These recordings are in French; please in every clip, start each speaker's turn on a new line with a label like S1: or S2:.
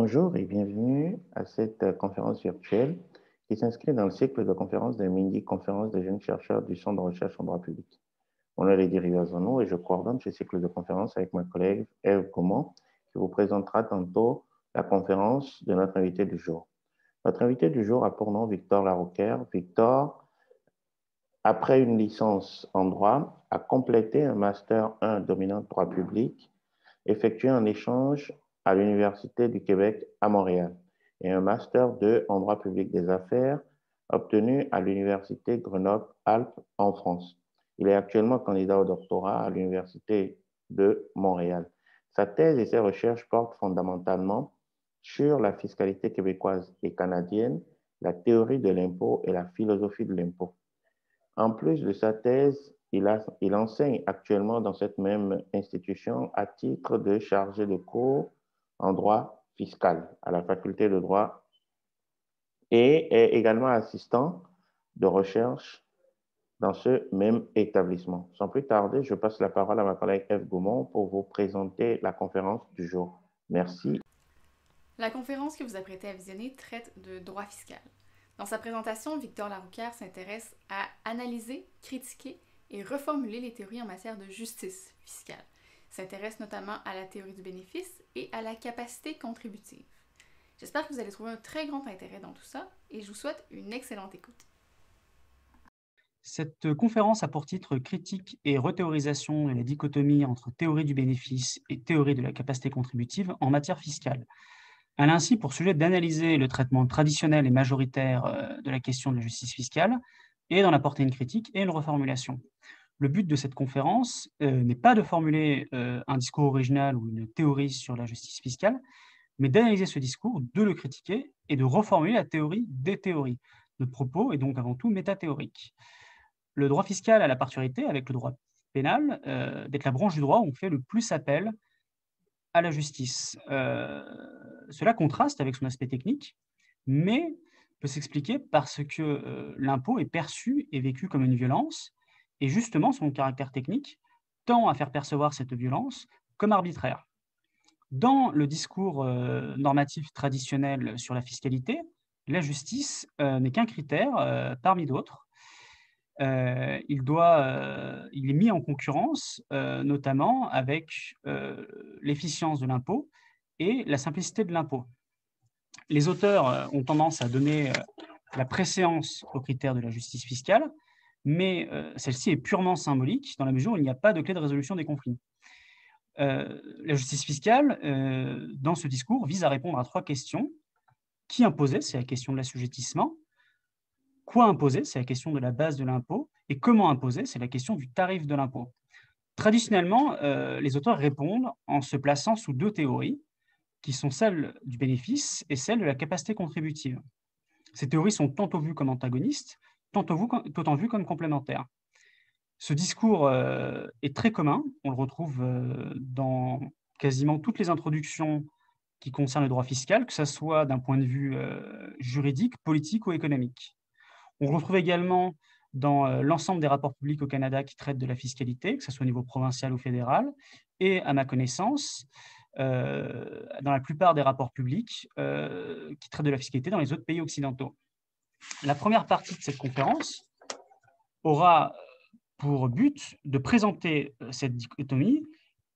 S1: Bonjour et bienvenue à cette conférence virtuelle qui s'inscrit dans le cycle de conférences de mini-conférences de jeunes chercheurs du Centre de recherche en droit public. Mon nom est Lady Rivazono et je coordonne ce cycle de conférences avec ma collègue Eve Gaumont qui vous présentera tantôt la conférence de notre invité du jour. Notre invité du jour a pour nom Victor Laroucaire. Victor, après une licence en droit, a complété un Master 1 dominant droit public effectué en échange à l'Université du Québec à Montréal et un Master 2 en droit public des affaires obtenu à l'Université Grenoble-Alpes en France. Il est actuellement candidat au doctorat à l'Université de Montréal. Sa thèse et ses recherches portent fondamentalement sur la fiscalité québécoise et canadienne, la théorie de l'impôt et la philosophie de l'impôt. En plus de sa thèse, il enseigne actuellement dans cette même institution à titre de chargé de cours en droit fiscal à la faculté de droit et est également assistant de recherche dans ce même établissement. Sans plus tarder, je passe la parole à ma collègue Eve Gaumont pour vous présenter la conférence du jour. Merci.
S2: La conférence que vous apprêtez à visionner traite de droit fiscal. Dans sa présentation, Victor Laroucaire s'intéresse à analyser, critiquer et reformuler les théories en matière de justice fiscale. Il s'intéresse notamment à la théorie du bénéfice et à la capacité contributive. J'espère que vous allez trouver un très grand intérêt dans tout ça et je vous souhaite une excellente écoute.
S3: Cette conférence a pour titre « Critique et rethéorisation de la dichotomie entre théorie du bénéfice et théorie de la capacité contributive en matière fiscale ». Elle a ainsi pour sujet d'analyser le traitement traditionnel et majoritaire de la question de la justice fiscale et d'en apporter une critique et une reformulation. Le but de cette conférence n'est pas de formuler un discours original ou une théorie sur la justice fiscale, mais d'analyser ce discours, de le critiquer et de reformuler la théorie des théories. Notre propos est donc avant tout métathéorique. Le droit fiscal a la particularité, avec le droit pénal, d'être la branche du droit où on fait le plus appel à la justice. Cela contraste avec son aspect technique, mais peut s'expliquer parce que l'impôt est perçu et vécu comme une violence, et justement son caractère technique tend à faire percevoir cette violence comme arbitraire. Dans le discours normatif traditionnel sur la fiscalité, la justice n'est qu'un critère parmi d'autres. Il est mis en concurrence, notamment avec l'efficience de l'impôt et la simplicité de l'impôt. Les auteurs ont tendance à donner la préséance aux critères de la justice fiscale, mais celle-ci est purement symbolique dans la mesure où il n'y a pas de clé de résolution des conflits. La justice fiscale, dans ce discours, vise à répondre à 3 questions. Qui imposer? C'est la question de l'assujettissement. Quoi imposer? C'est la question de la base de l'impôt. Et comment imposer? C'est la question du tarif de l'impôt. Traditionnellement, les auteurs répondent en se plaçant sous 2 théories, qui sont celle du bénéfice et celle de la capacité contributive. Ces théories sont tantôt vues comme antagonistes, tantôt vues comme complémentaires. Ce discours est très commun, on le retrouve dans quasiment toutes les introductions qui concernent le droit fiscal, que ce soit d'un point de vue juridique, politique ou économique. On retrouve également dans l'ensemble des rapports publics au Canada qui traitent de la fiscalité, que ce soit au niveau provincial ou fédéral, et à ma connaissance, dans la plupart des rapports publics qui traitent de la fiscalité dans les autres pays occidentaux. La première partie de cette conférence aura pour but de présenter cette dichotomie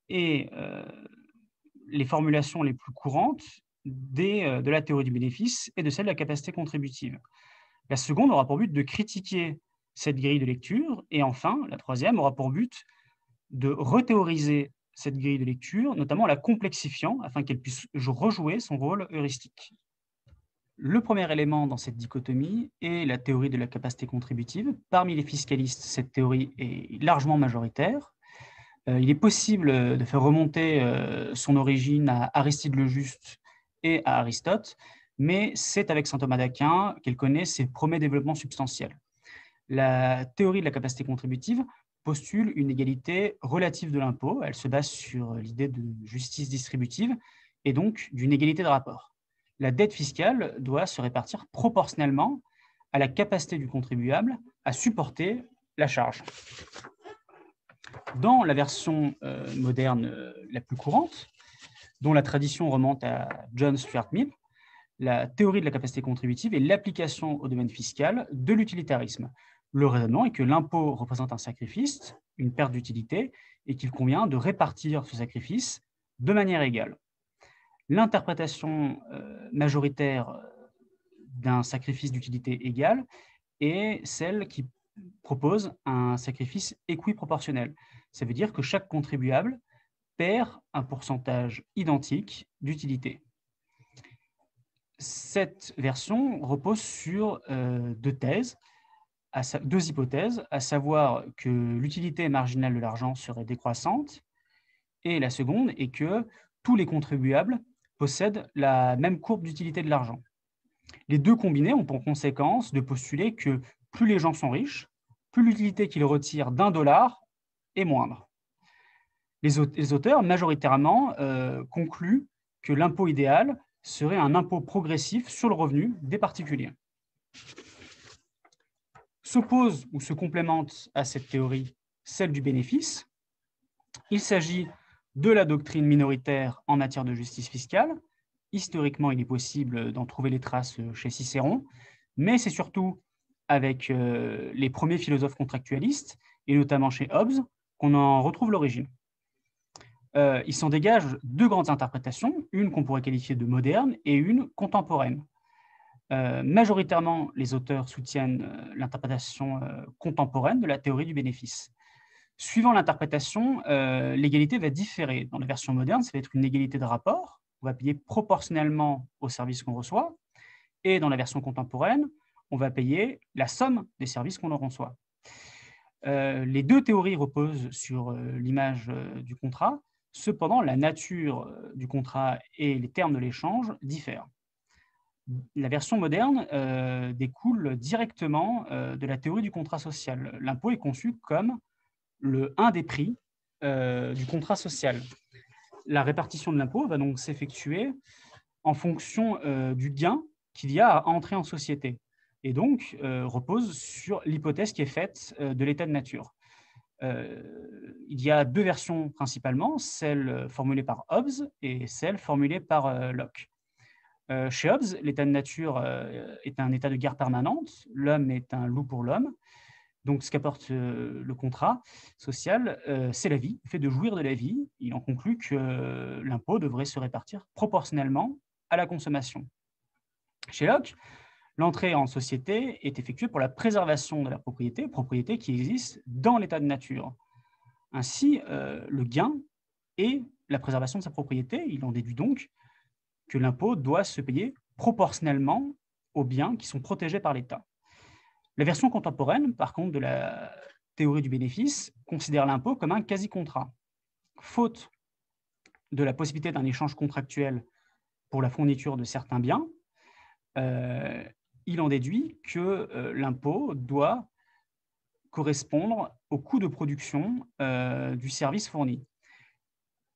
S3: et les formulations les plus courantes de la théorie du bénéfice et de celle de la capacité contributive. La seconde aura pour but de critiquer cette grille de lecture et enfin, la troisième aura pour but de rethéoriser cette grille de lecture, notamment en la complexifiant afin qu'elle puisse rejouer son rôle heuristique. Le premier élément dans cette dichotomie est la théorie de la capacité contributive. Parmi les fiscalistes, cette théorie est largement majoritaire. Il est possible de faire remonter son origine à Aristide le Juste et à Aristote, mais c'est avec saint Thomas d'Aquin qu'elle connaît ses premiers développements substantiels. La théorie de la capacité contributive postule une égalité relative de l'impôt. Elle se base sur l'idée de justice distributive et donc d'une égalité de rapport. La dette fiscale doit se répartir proportionnellement à la capacité du contribuable à supporter la charge. Dans la version moderne la plus courante, dont la tradition remonte à John Stuart Mill, la théorie de la capacité contributive et l'application au domaine fiscal de l'utilitarisme. Le raisonnement est que l'impôt représente un sacrifice, une perte d'utilité, et qu'il convient de répartir ce sacrifice de manière égale. L'interprétation majoritaire d'un sacrifice d'utilité égale est celle qui propose un sacrifice équiproportionnel. Ça veut dire que chaque contribuable perd un pourcentage identique d'utilité. Cette version repose sur deux hypothèses, à savoir que l'utilité marginale de l'argent serait décroissante, et la seconde est que tous les contribuables possèdent la même courbe d'utilité de l'argent. Les deux combinés ont pour conséquence de postuler que plus les gens sont riches, plus l'utilité qu'ils retirent d'$1 est moindre. Les auteurs, majoritairement, concluent que l'impôt idéal serait un impôt progressif sur le revenu des particuliers. S'oppose ou se complémente à cette théorie celle du bénéfice. Il s'agit de la doctrine minoritaire en matière de justice fiscale. Historiquement, il est possible d'en trouver les traces chez Cicéron, mais c'est surtout avec les premiers philosophes contractualistes, et notamment chez Hobbes, qu'on en retrouve l'origine. Il s'en dégage deux grandes interprétations, une qu'on pourrait qualifier de moderne et une contemporaine. Majoritairement, les auteurs soutiennent l'interprétation contemporaine de la théorie du bénéfice. Suivant l'interprétation, l'égalité va différer. Dans la version moderne, ça va être une égalité de rapport. On va payer proportionnellement au service qu'on reçoit. Et dans la version contemporaine, on va payer la somme des services qu'on en reçoit. Les deux théories reposent sur l'image du contrat. Cependant, la nature du contrat et les termes de l'échange diffèrent. La version moderne découle directement de la théorie du contrat social. L'impôt est conçu comme un des prix du contrat social. La répartition de l'impôt va donc s'effectuer en fonction du gain qu'il y a à entrer en société, et donc repose sur l'hypothèse qui est faite de l'état de nature. Il y a deux versions principalement, celle formulée par Hobbes et celle formulée par Locke. Chez Hobbes, l'état de nature est un état de guerre permanente, l'homme est un loup pour l'homme. Donc, ce qu'apporte le contrat social, c'est la vie, le fait de jouir de la vie. Il en conclut que l'impôt devrait se répartir proportionnellement à la consommation. Chez Locke, l'entrée en société est effectuée pour la préservation de la propriété qui existe dans l'état de nature. Ainsi, le gain est la préservation de sa propriété. Il en déduit donc que l'impôt doit se payer proportionnellement aux biens qui sont protégés par l'État. La version contemporaine, par contre, de la théorie du bénéfice, considère l'impôt comme un quasi-contrat. Faute de la possibilité d'un échange contractuel pour la fourniture de certains biens, il en déduit que l'impôt doit correspondre au coût de production du service fourni.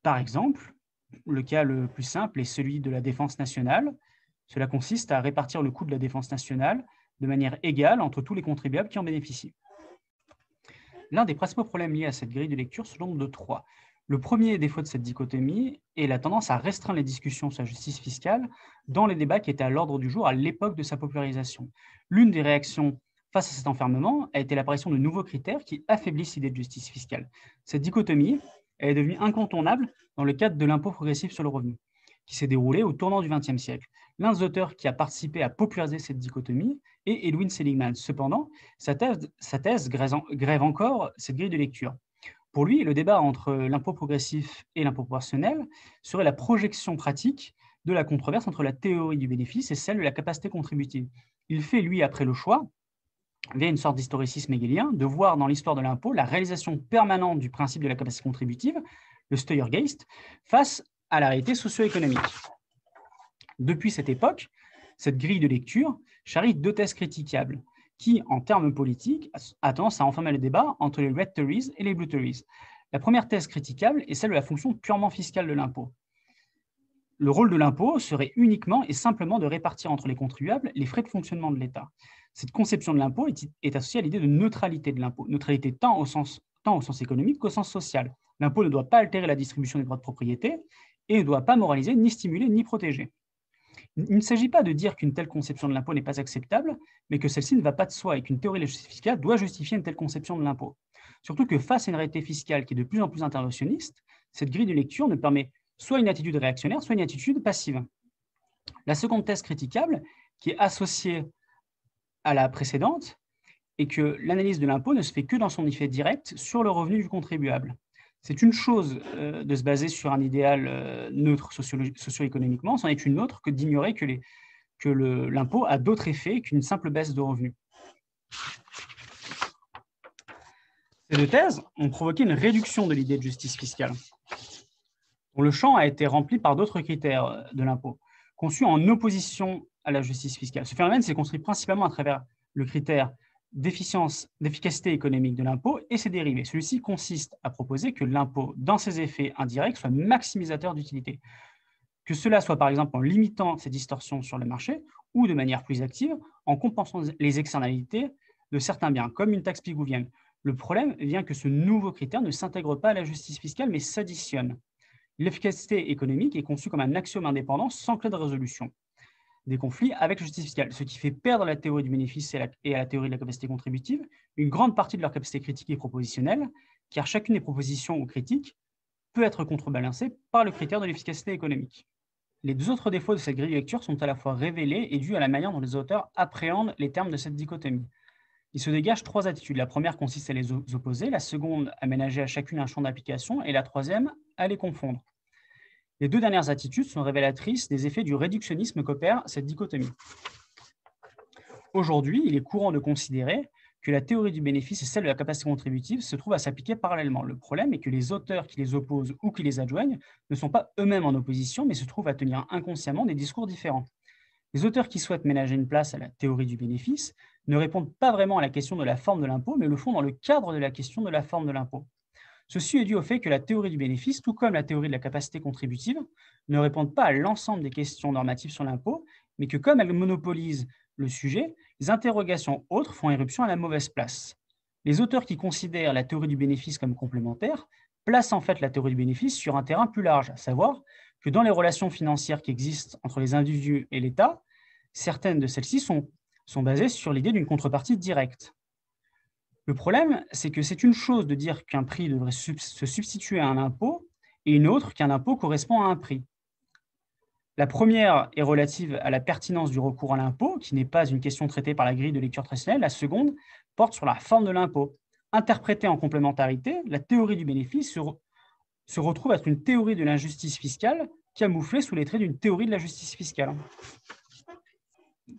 S3: Par exemple, le cas le plus simple est celui de la défense nationale. Cela consiste à répartir le coût de la défense nationale de manière égale entre tous les contribuables qui en bénéficient. L'un des principaux problèmes liés à cette grille de lecture se nombre de trois. Le premier défaut de cette dichotomie est la tendance à restreindre les discussions sur la justice fiscale dans les débats qui étaient à l'ordre du jour à l'époque de sa popularisation. L'une des réactions face à cet enfermement a été l'apparition de nouveaux critères qui affaiblissent l'idée de justice fiscale. Cette dichotomie est devenue incontournable dans le cadre de l'impôt progressif sur le revenu, qui s'est déroulé au tournant du XXe siècle. L'un des auteurs qui a participé à populariser cette dichotomie est Edwin Seligman. Cependant, sa thèse grève encore cette grille de lecture. Pour lui, le débat entre l'impôt progressif et l'impôt proportionnel serait la projection pratique de la controverse entre la théorie du bénéfice et celle de la capacité contributive. Il fait, lui, après le choix, via une sorte d'historicisme hegelien, de voir dans l'histoire de l'impôt la réalisation permanente du principe de la capacité contributive, le Steuergeist, face à la réalité socio-économique. Depuis cette époque, cette grille de lecture charrie deux thèses critiquables qui, en termes politiques, a tendance à enfermer le débat entre les red theories et les blue theories. La première thèse critiquable est celle de la fonction purement fiscale de l'impôt. Le rôle de l'impôt serait uniquement et simplement de répartir entre les contribuables les frais de fonctionnement de l'État. Cette conception de l'impôt est associée à l'idée de neutralité de l'impôt, neutralité tant au sens économique qu'au sens social. L'impôt ne doit pas altérer la distribution des droits de propriété et ne doit pas moraliser, ni stimuler, ni protéger. Il ne s'agit pas de dire qu'une telle conception de l'impôt n'est pas acceptable, mais que celle-ci ne va pas de soi et qu'une théorie de la justice fiscale doit justifier une telle conception de l'impôt. Surtout que face à une réalité fiscale qui est de plus en plus interventionniste, cette grille de lecture ne permet soit une attitude réactionnaire, soit une attitude passive. La seconde thèse critiquable, qui est associée à la précédente, est que l'analyse de l'impôt ne se fait que dans son effet direct sur le revenu du contribuable. C'est une chose de se baser sur un idéal neutre socio-économiquement, c'en est une autre que d'ignorer que l'impôt a d'autres effets qu'une simple baisse de revenus. Ces deux thèses ont provoqué une réduction de l'idée de justice fiscale, dont le champ a été rempli par d'autres critères de l'impôt, conçus en opposition à la justice fiscale. Ce phénomène s'est construit principalement à travers le critère d'efficacité économique de l'impôt et ses dérivés. Celui-ci consiste à proposer que l'impôt, dans ses effets indirects, soit maximisateur d'utilité. Que cela soit par exemple en limitant ces distorsions sur le marché ou de manière plus active en compensant les externalités de certains biens, comme une taxe pigouvienne. Le problème vient que ce nouveau critère ne s'intègre pas à la justice fiscale, mais s'additionne. L'efficacité économique est conçue comme un axiome indépendant sans clé de résolution des conflits avec la justice fiscale, ce qui fait perdre à la théorie du bénéfice et à la théorie de la capacité contributive une grande partie de leur capacité critique et propositionnelle, car chacune des propositions ou critiques peut être contrebalancée par le critère de l'efficacité économique. Les deux autres défauts de cette grille de lecture sont à la fois révélés et dus à la manière dont les auteurs appréhendent les termes de cette dichotomie. Il se dégage trois attitudes. La première consiste à les opposer, la seconde à ménager à chacune un champ d'application et la troisième à les confondre. Les deux dernières attitudes sont révélatrices des effets du réductionnisme qu'opère cette dichotomie. Aujourd'hui, il est courant de considérer que la théorie du bénéfice et celle de la capacité contributive se trouvent à s'appliquer parallèlement. Le problème est que les auteurs qui les opposent ou qui les adjoignent ne sont pas eux-mêmes en opposition, mais se trouvent à tenir inconsciemment des discours différents. Les auteurs qui souhaitent ménager une place à la théorie du bénéfice ne répondent pas vraiment à la question de la forme de l'impôt, mais le font dans le cadre de la question de la forme de l'impôt. Ceci est dû au fait que la théorie du bénéfice, tout comme la théorie de la capacité contributive, ne répondent pas à l'ensemble des questions normatives sur l'impôt, mais que comme elles monopolisent le sujet, les interrogations autres font éruption à la mauvaise place. Les auteurs qui considèrent la théorie du bénéfice comme complémentaire placent en fait la théorie du bénéfice sur un terrain plus large, à savoir que dans les relations financières qui existent entre les individus et l'État, certaines de celles-ci sont basées sur l'idée d'une contrepartie directe. Le problème, c'est que c'est une chose de dire qu'un prix devrait se substituer à un impôt et une autre qu'un impôt correspond à un prix. La première est relative à la pertinence du recours à l'impôt, qui n'est pas une question traitée par la grille de lecture traditionnelle. La seconde porte sur la forme de l'impôt. Interprétée en complémentarité, la théorie du bénéfice se retrouve être une théorie de l'injustice fiscale camouflée sous les traits d'une théorie de la justice fiscale.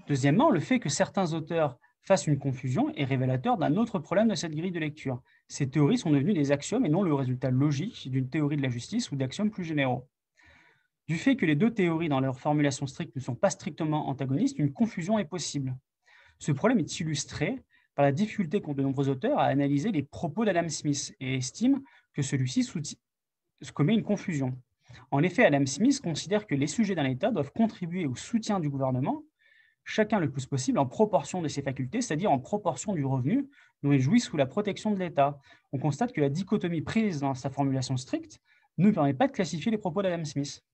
S3: Deuxièmement, le fait que certains auteurs fassent une confusion est révélateur d'un autre problème de cette grille de lecture. Ces théories sont devenues des axiomes et non le résultat logique d'une théorie de la justice ou d'axiomes plus généraux. Du fait que les deux théories, dans leur formulation stricte, ne sont pas strictement antagonistes, une confusion est possible. Ce problème est illustré par la difficulté qu'ont de nombreux auteurs à analyser les propos d'Adam Smith et estiment que celui-ci commet une confusion. En effet, Adam Smith considère que les sujets d'un État doivent contribuer au soutien du gouvernement, chacun le plus possible en proportion de ses facultés, c'est-à-dire en proportion du revenu dont il jouit sous la protection de l'État. On constate que la dichotomie prise dans sa formulation stricte ne permet pas de classifier les propos d'Adam Smith.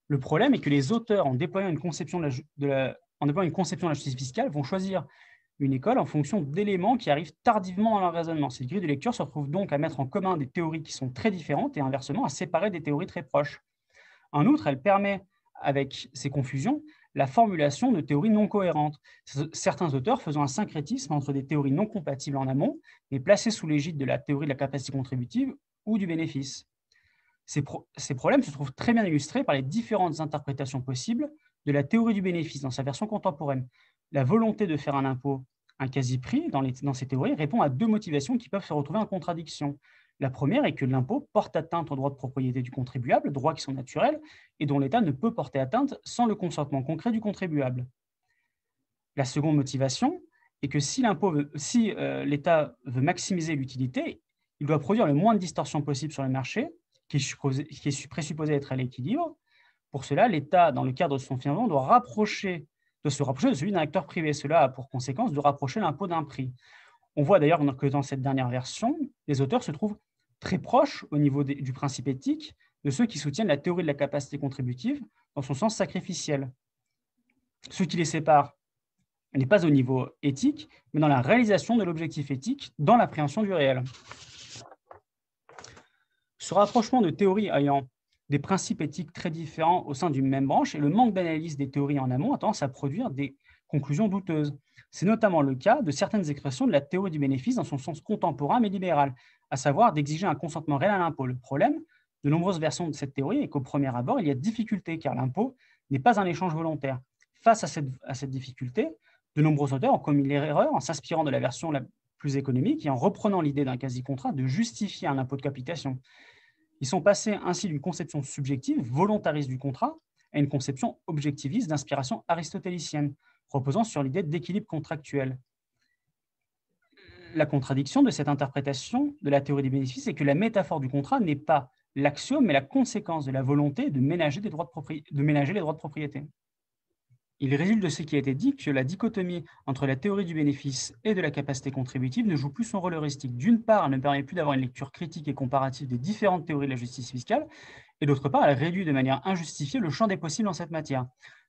S3: Le problème est que les auteurs, en déployant une conception de la justice fiscale, vont choisir une école en fonction d'éléments qui arrivent tardivement dans leur raisonnement. Cette grille de lecture se retrouve donc à mettre en commun des théories qui sont très différentes et inversement à séparer des théories très proches. En outre, elle permet, avec ces confusions, la formulation de théories non cohérentes, certains auteurs faisant un syncrétisme entre des théories non compatibles en amont, mais placées sous l'égide de la théorie de la capacité contributive ou du bénéfice. Ces problèmes se trouvent très bien illustrés par les différentes interprétations possibles de la théorie du bénéfice dans sa version contemporaine. La volonté de faire un impôt un quasi-prix dans ces théories répond à deux motivations qui peuvent se retrouver en contradiction. La première est que l'impôt porte atteinte aux droits de propriété du contribuable, droits qui sont naturels et dont l'État ne peut porter atteinte sans le consentement concret du contribuable. La seconde motivation est que si l'État veut maximiser l'utilité, il doit produire le moins de distorsions possible sur le marché, qui est présupposé être à l'équilibre. Pour cela, l'État, dans le cadre de son financement, doit se rapprocher de celui d'un acteur privé. Cela a pour conséquence de rapprocher l'impôt d'un prix. On voit d'ailleurs que dans cette dernière version, les auteurs se trouvent très proche au niveau du principe éthique de ceux qui soutiennent la théorie de la capacité contributive dans son sens sacrificiel. Ce qui les sépare n'est pas au niveau éthique, mais dans la réalisation de l'objectif éthique, dans l'appréhension du réel. Ce rapprochement de théories ayant des principes éthiques très différents au sein d'une même branche et le manque d'analyse des théories en amont a tendance à produire des conclusions douteuses. C'est notamment le cas de certaines expressions de la théorie du bénéfice dans son sens contemporain mais libéral, à savoir d'exiger un consentement réel à l'impôt. Le problème de nombreuses versions de cette théorie est qu'au premier abord, il y a difficulté car l'impôt n'est pas un échange volontaire. Face à cette difficulté, de nombreux auteurs ont commis l'erreur en s'inspirant de la version la plus économique et en reprenant l'idée d'un quasi-contrat de justifier un impôt de capitation. Ils sont passés ainsi d'une conception subjective, volontariste du contrat, à une conception objectiviste d'inspiration aristotélicienne, reposant sur l'idée d'équilibre contractuel. La contradiction de cette interprétation de la théorie des bénéfices est que la métaphore du contrat n'est pas l'axiome, mais la conséquence de la volonté de ménager les droits de propriété. Il résulte de ce qui a été dit que la dichotomie entre la théorie du bénéfice et de la capacité contributive ne joue plus son rôle heuristique. D'une part, elle ne permet plus d'avoir une lecture critique et comparative des différentes théories de la justice fiscale, et d'autre part, elle réduit de manière injustifiée le champ des possibles en cette matière.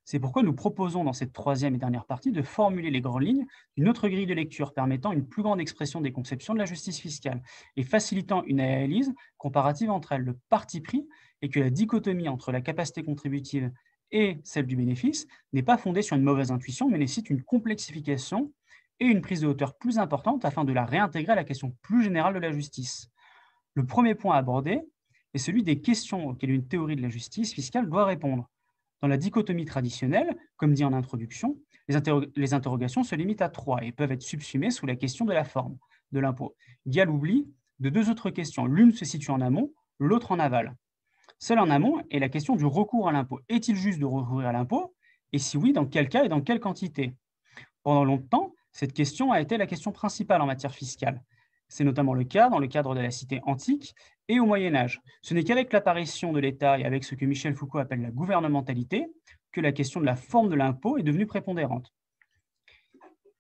S3: C'est pourquoi nous proposons dans cette troisième et dernière partie de formuler les grandes lignes d'une autre grille de lecture permettant une plus grande expression des conceptions de la justice fiscale et facilitant une analyse comparative entre elles. Le parti pris est que la dichotomie entre la capacité contributive et celle du bénéfice n'est pas fondée sur une mauvaise intuition, mais nécessite une complexification et une prise de hauteur plus importante afin de la réintégrer à la question plus générale de la justice. Le premier point à aborder est celui des questions auxquelles une théorie de la justice fiscale doit répondre. Dans la dichotomie traditionnelle, comme dit en introduction, les interrogations se limitent à 3 et peuvent être subsumées sous la question de la forme de l'impôt. Il y a l'oubli de 2 autres questions. L'une se situe en amont, l'autre en aval. Celle en amont est la question du recours à l'impôt. Est-il juste de recourir à l'impôt? Et si oui, dans quel cas et dans quelle quantité? Pendant longtemps, cette question a été la question principale en matière fiscale. C'est notamment le cas dans le cadre de la cité antique et au Moyen-Âge. Ce n'est qu'avec l'apparition de l'État et avec ce que Michel Foucault appelle la gouvernementalité que la question de la forme de l'impôt est devenue prépondérante.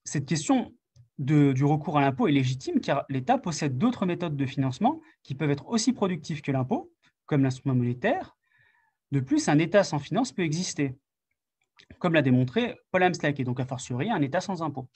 S3: Cette question du recours à l'impôt est légitime car l'État possède d'autres méthodes de financement qui peuvent être aussi productives que l'impôt, comme l'instrument monétaire. De plus, un État sans finance peut exister, comme l'a démontré Paul Amstutz, et donc a fortiori un État sans impôt.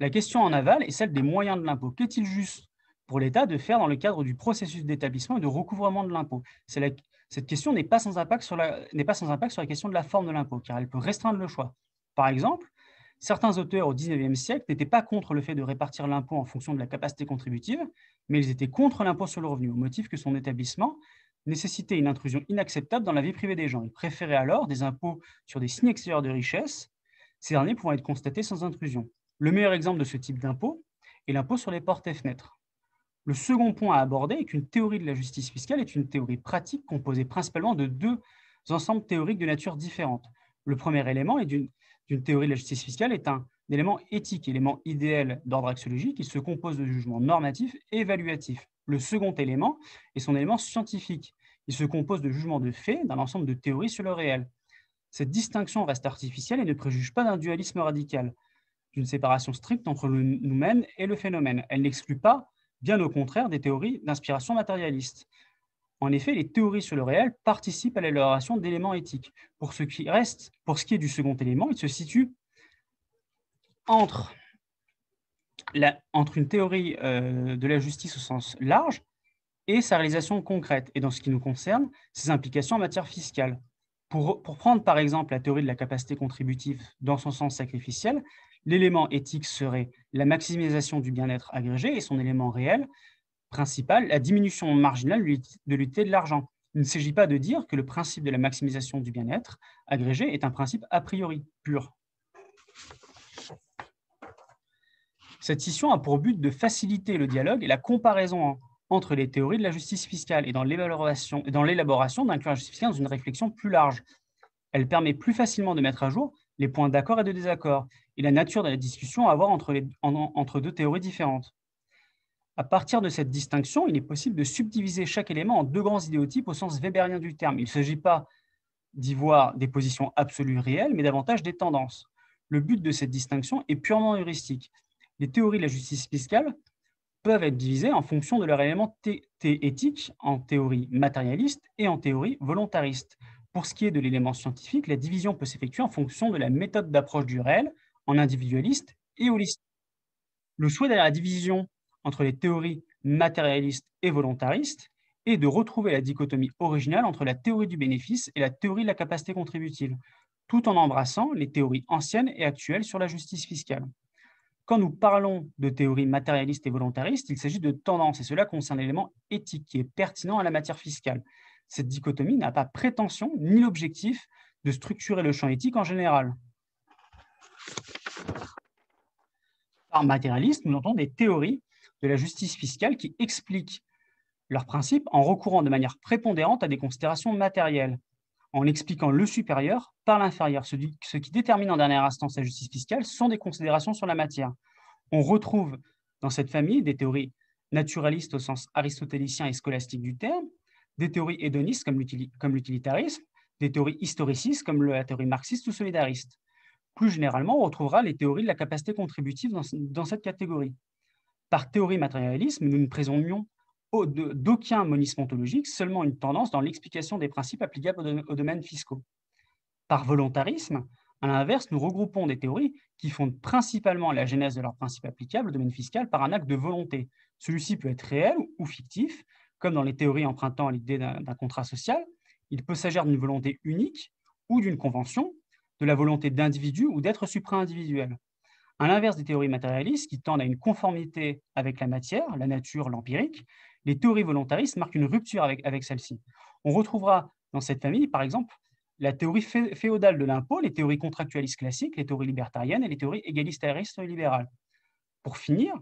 S3: La question en aval est celle des moyens de l'impôt. Qu'est-il juste pour l'État de faire dans le cadre du processus d'établissement et de recouvrement de l'impôt? Cette question n'est pas sans impact sur la question de la forme de l'impôt, car elle peut restreindre le choix. Par exemple, certains auteurs au XIXe siècle n'étaient pas contre le fait de répartir l'impôt en fonction de la capacité contributive, mais ils étaient contre l'impôt sur le revenu, au motif que son établissement nécessitait une intrusion inacceptable dans la vie privée des gens. Ils préféraient alors des impôts sur des signes extérieurs de richesse, ces derniers pouvant être constatés sans intrusion. Le meilleur exemple de ce type d'impôt est l'impôt sur les portes et fenêtres. Le second point à aborder est qu'une théorie de la justice fiscale est une théorie pratique composée principalement de 2 ensembles théoriques de nature différente. Le premier élément d'une théorie de la justice fiscale est un élément éthique, élément idéal d'ordre axiologique qui se compose de jugements normatifs et évaluatifs. Le second élément est son élément scientifique. Il se compose de jugements de faits d'un ensemble de théories sur le réel. Cette distinction reste artificielle et ne préjuge pas d'un dualisme radical, d'une séparation stricte entre le noumen et le phénomène. Elle n'exclut pas, bien au contraire, des théories d'inspiration matérialiste. En effet, les théories sur le réel participent à l'élaboration d'éléments éthiques. Pour ce qui est du second élément, il se situe entre une théorie de la justice au sens large et sa réalisation concrète, et dans ce qui nous concerne, ses implications en matière fiscale. Pour prendre par exemple la théorie de la capacité contributive dans son sens sacrificiel, l'élément éthique serait la maximisation du bien-être agrégé et son élément réel principal, la diminution marginale de l'utilité de l'argent. Il ne s'agit pas de dire que le principe de la maximisation du bien-être agrégé est un principe a priori pur. Cette scission a pour but de faciliter le dialogue et la comparaison entre les théories de la justice fiscale et dans l'élaboration d'inclure la justice fiscale dans une réflexion plus large. Elle permet plus facilement de mettre à jour les points d'accord et de désaccord et la nature de la discussion à avoir entre 2 théories différentes. À partir de cette distinction, il est possible de subdiviser chaque élément en 2 grands idéotypes au sens weberien du terme. Il ne s'agit pas d'y voir des positions absolues réelles, mais davantage des tendances. Le but de cette distinction est purement heuristique. Les théories de la justice fiscale peuvent être divisées en fonction de leur élément éthique en théorie matérialiste et en théorie volontariste. Pour ce qui est de l'élément scientifique, la division peut s'effectuer en fonction de la méthode d'approche du réel en individualiste et holistique. Le souhait derrière la division entre les théories matérialistes et volontaristes est de retrouver la dichotomie originale entre la théorie du bénéfice et la théorie de la capacité contributive, tout en embrassant les théories anciennes et actuelles sur la justice fiscale. Quand nous parlons de théorie matérialiste et volontariste, il s'agit de tendances, et cela concerne l'élément éthique qui est pertinent à la matière fiscale. Cette dichotomie n'a pas prétention ni l'objectif de structurer le champ éthique en général. Par matérialiste, nous entendons des théories de la justice fiscale qui expliquent leurs principes en recourant de manière prépondérante à des considérations matérielles, en expliquant le supérieur par l'inférieur. Ce qui détermine en dernière instance la justice fiscale sont des considérations sur la matière. On retrouve dans cette famille des théories naturalistes au sens aristotélicien et scolastique du terme, des théories hédonistes comme l'utilitarisme, des théories historicistes comme la théorie marxiste ou solidariste. Plus généralement, on retrouvera les théories de la capacité contributive dans cette catégorie. Par théorie matérialisme, nous ne présumions d'aucun monisme ontologique, seulement une tendance dans l'explication des principes applicables aux domaines fiscaux. Par volontarisme, à l'inverse, nous regroupons des théories qui fondent principalement la genèse de leurs principes applicables au domaine fiscal par un acte de volonté. Celui-ci peut être réel ou fictif, comme dans les théories empruntant l'idée d'un contrat social. Il peut s'agir d'une volonté unique ou d'une convention, de la volonté d'individu ou d'être supra-individuel. À l'inverse des théories matérialistes qui tendent à une conformité avec la matière, la nature, l'empirique, les théories volontaristes marquent une rupture avec celle-ci. On retrouvera dans cette famille, par exemple, la théorie féodale de l'impôt, les théories contractualistes classiques, les théories libertariennes et les théories égalitaristes et libérales. Pour finir,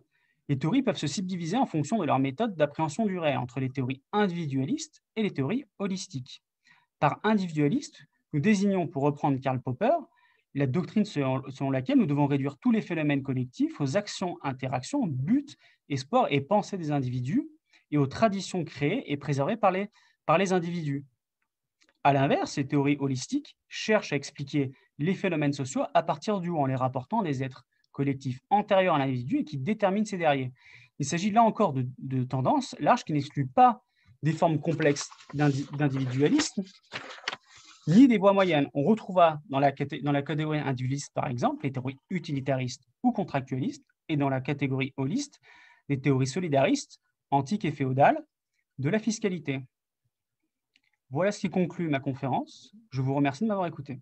S3: les théories peuvent se subdiviser en fonction de leur méthode d'appréhension du réel, entre les théories individualistes et les théories holistiques. Par individualiste, nous désignons, pour reprendre Karl Popper, la doctrine selon laquelle nous devons réduire tous les phénomènes collectifs aux actions, interactions, buts, espoirs et pensées des individus et aux traditions créées et préservées par les individus. À l'inverse, les théories holistiques cherchent à expliquer les phénomènes sociaux à partir du ou en les rapportant à des êtres collectifs antérieurs à l'individu et qui déterminent ces derniers. Il s'agit là encore de tendances larges qui n'excluent pas des formes complexes d'individualisme, ni des voies moyennes. On retrouvera dans la catégorie individualiste, par exemple, les théories utilitaristes ou contractualistes, et dans la catégorie holiste, les théories solidaristes, antiques et féodales, de la fiscalité. Voilà ce qui conclut ma conférence. Je vous remercie de m'avoir écouté.